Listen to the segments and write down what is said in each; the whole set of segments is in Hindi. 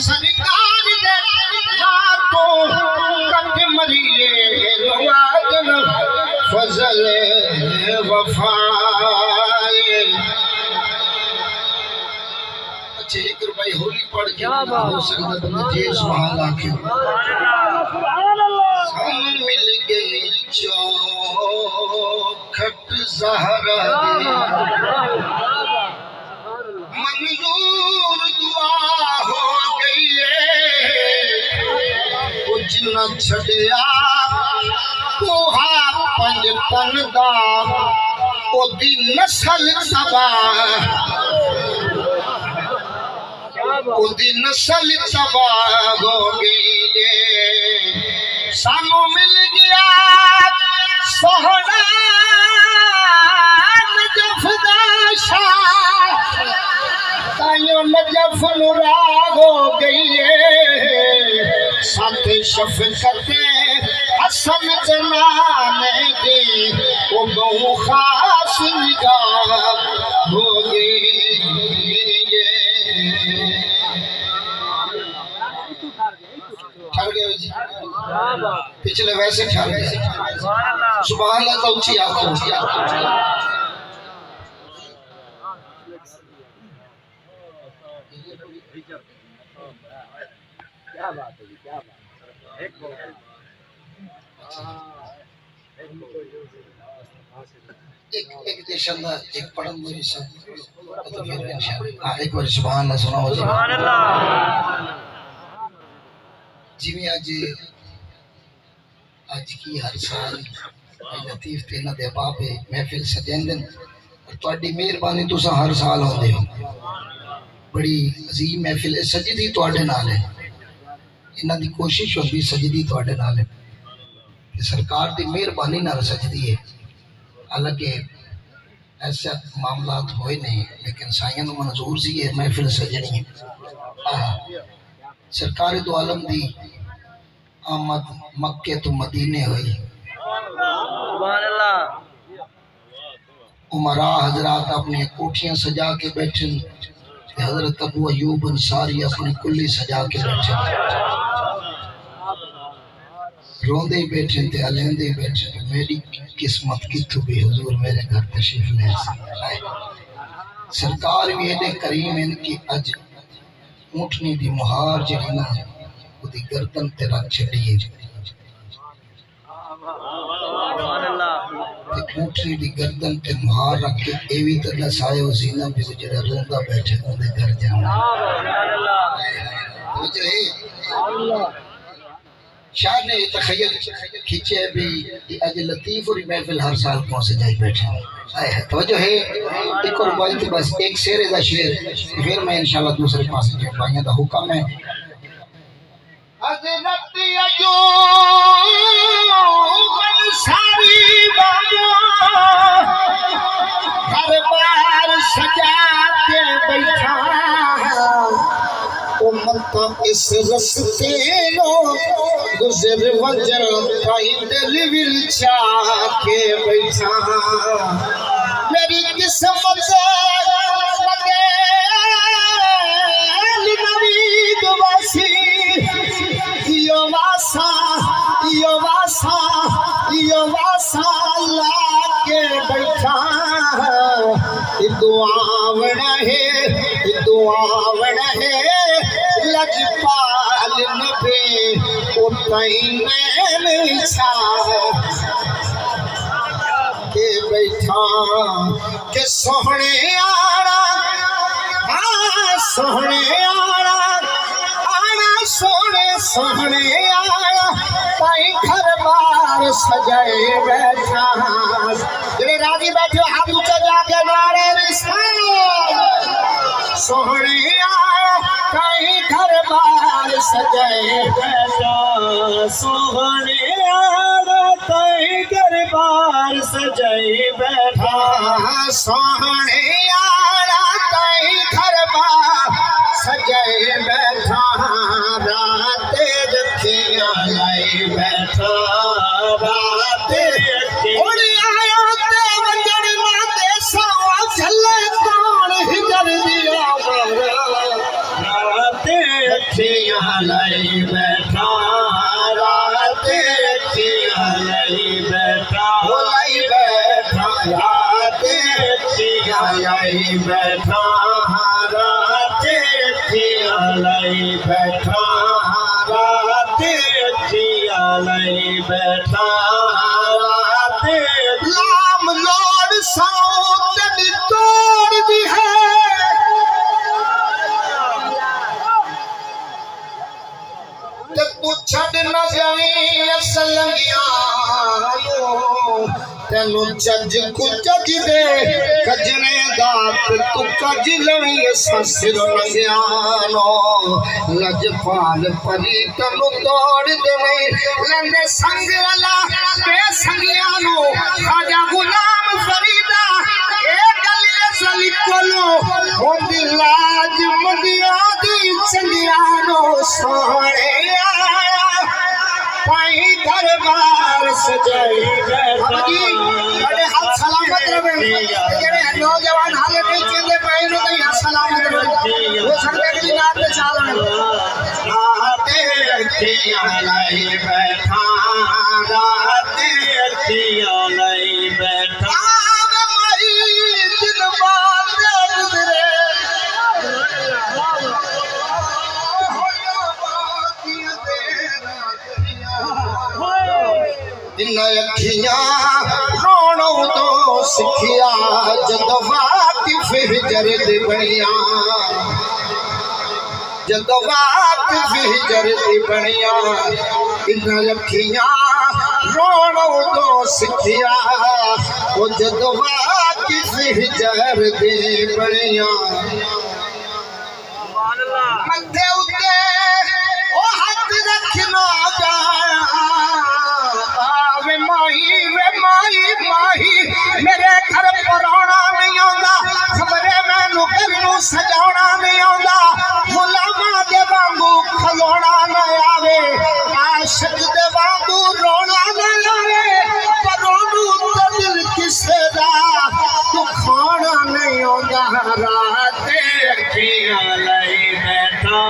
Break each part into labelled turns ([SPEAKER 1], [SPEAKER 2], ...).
[SPEAKER 1] सरकार दे रातों कट मरिए नवाज़ फजल वफाए। अच्छे एक रुपए होली पढ़ के हो सकता तो मुझे सुभान आखिर हम मिल गए चौखट ज़हरा मंजूर दुआ हो गई है कुछ न छड़िया कोहा पंजतन दा ओदी नस्ल तबाह ओदी नस्ल तबाह हो गई है। सानू मिल गया सोहना नजफ दा शाह ताइयों नजफ नुराग हो गई है। साथ शफकत हसन जनाने की वो बहु खास निगाह हो गई है। ठहर गए जी पिछले वैसे ठहर गए सुभान अल्लाह का ऊंची आंखों क्या बात है क्या बात एक देशन दा एक पढ़न मेरी सब तो फिर इंशाअल्लाह एक बार सुभान अल्लाह सुनाओ सुभान अल्लाह। जिवें आज की हर साल लतीफ ते ना दे बाबे महफिल सजेंदन और तुहाडी मेहरबानी तुसा हर साल आउंदे हो। बड़ी अजीम महफिल सजदी तुहाडे नाल है। इन्हां दी कोशिश होंदी सजदी तुहाडे नाल है कि सरकार दी मेहरबानी नाल सजदी है। हालांकि ऐसा मामलात होए नहीं लेकिन साइयां नूं मंजूर सी है महफिल सजनी है। सरकार दो आलम दी आमद मक्के तो मदीने हुई। सुभान अल्लाह। उमरा हजरात अपनी कोठियां सजा के बैठे। हजरत अबू अयूब अंसारी अपनी कुल्ली सजा के बैठे रोंदे बैठे थे अलेंदे बैठे। मेरी किस्मत कितों भी हुजूर मेरे घर तशरीफ ले सरकार भी एडे करीम इनकी अज ऊँटनी दी मुहार जड़ी ना उदी गर्दन ते रख छड़ी है। ऊँटनी दी गर्दन ते मुहार रख के ए भी तो दसाए सीना भी जड़ा रोंदा बैठे उनके घर जाना शाह ने तखय्युल खींचे भी अज लतीफ और महफिल हर साल पहुंच जाए बैठे तवज्जो है। एक और बात बस एक शेर का शेर फिर मैं इंशाल्लाह दूसरे पास जो भाइयों का हुक्म है। हज़रत अयूब अंसारी घर बार सजा के बैठा उम्मत इस रस्ते लो गुजर वजर पाई दिल विल चाह के बैठा। मेरी किस्मत नवीद वासी यो वासा ला के बैठा। दुआवण है लजपाल नबे उतई नैन छा के बैठा के सोहने आड़ा सोहने आड़ा ताई घर बार सजाए बैठा। जेड़े राजी बैठे हाथ ऊंचा जाके नारे सोहने आड़ा ताई घर बार सजाए बैठा। सोहने आड़ा ताई घर बार सजाए बैठा। सोहने आड़ा ताई घर बार सजाए बैठा। राते रखिया लाई बैठा राते आया ते वजन ना दे सावा झले कौन हिजर दिया
[SPEAKER 2] लाई बैठा रात लाई बैठा लाई बैठा रात लाई बैठा रात लाई बैठा रात लाई बैठा रात लाम लोड साउंड तोड़ दी है तू छड़ न जाई असलंगिया तेनू जज को जज दे कजने दात तू कज लवी ससुर लगियानो लजपाल परी तेनू तोड़ देवे लंदे संग अला बे संगियानो खाजा गुलाम फरीदा ए गलिए सली कोलो होंदी लाज मंदिया दी चंगियानो सोहणे पाई दरबार सजाई बाबूजी बड़े हाथ सलामत रहे जेड़े नौजवान हाले नहीं चले पाए नो तो हाथ सलामत रहे वो संगे की नात पे चालन आते अखियां लाई बैठा राते अखियां लाई बैठा मई दिन बाद गुजरे इन अखियां रोणो तो सिखिया जद वाकिफ हिजर बनिया जद वाकिफ हिजर बनिया इन अखियां रोणो तो सिखिया वो जद वाकिफ हिजर बनिया मथे उते ओ हाथ रखना माही मेरे घर पराना नहीं आंदा खबरे मैनू घर नू सजाना नहीं आंदा गुलामा दे वांगू खलोना न आवे आशिक दे वांगू रोना न आवे परोनू तो दिल किसे दा तू खाना नहीं आंदा रात अखियां लाई बैठा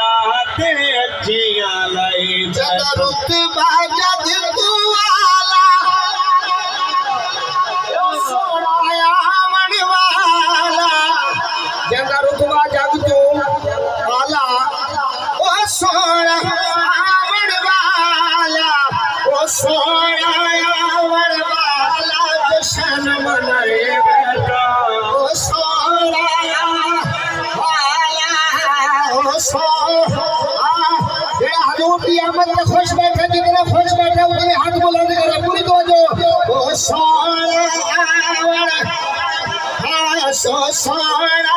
[SPEAKER 2] रात अखियां लाई जद रुतबा जद तू सोना आवड़ वाला ओ सोना आवड़ वाला जशन मनाए बैठा ओ सोना वाला ओ सोना ये हजूर की आमद में खुश बैठे जितने खुश बैठे उतने हाथ बुलंद करे पूरी तवज्जो ओ सोना आवड़ सोना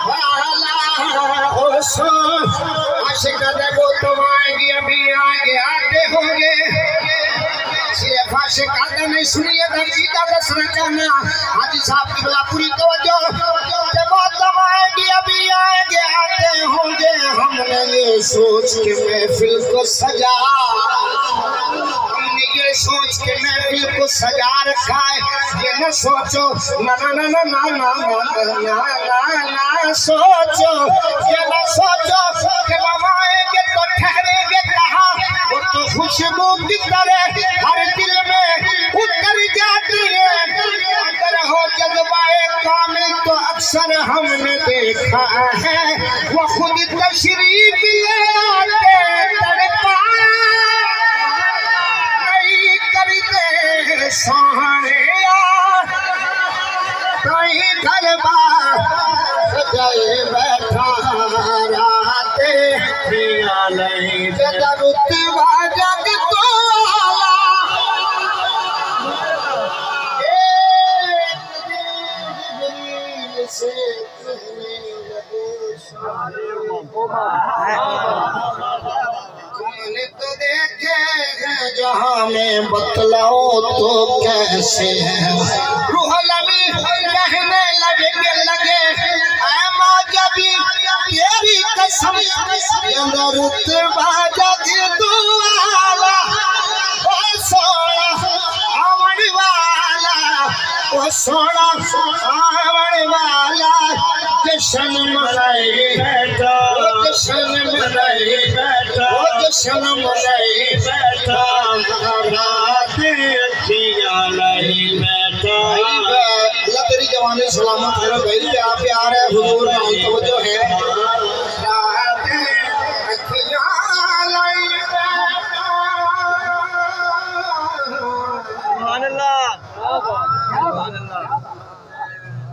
[SPEAKER 2] वाला ओ सोना आशिक देखो तुम आएगी अभी आगे आते होंगे सिर्फ आशिक आते नहीं सुनिए दर्जीदा दसना चाहना हाजी साहब की बला पूरी तवज्जो जब तुम आएगी अभी आगे आते होंगे हमने ये सोच के महफिल को सजा हमने ये सोच के महफिल को सजा रखा है ये न सोचो ना ना ना ना ना ना ना ना सोचो ये न सोचो कि मवाएंगे तो ठहरेंगे कहाँ वो तो खुशबू की तरह हर दिल में उतर जाती है अगर हो जज्बाए कामिल तो अक्सर हमने देखा है वो खुद तशरीफ ले आते तड़पाए नहीं करते सोहने कहीं घर बार सजाए बैठा राते लाई रुतबा जग तो तुमने तो देखे हैं जहाँ में बतलाओ तो कैसे है रूहलमी कहने लगे मौजबी तेरी कसम रुतबा जग दुआला ओ सोना आवड़ वाला ओ सोना आवड़ वाला जशन मनाए बैठा जशन जन्म लाई बैठा रात अखियां लाई बैठा। अल्लाह तेरी जवानी सलामत करे भाई, क्या प्यार है हुजूर नाल तवज्जो है।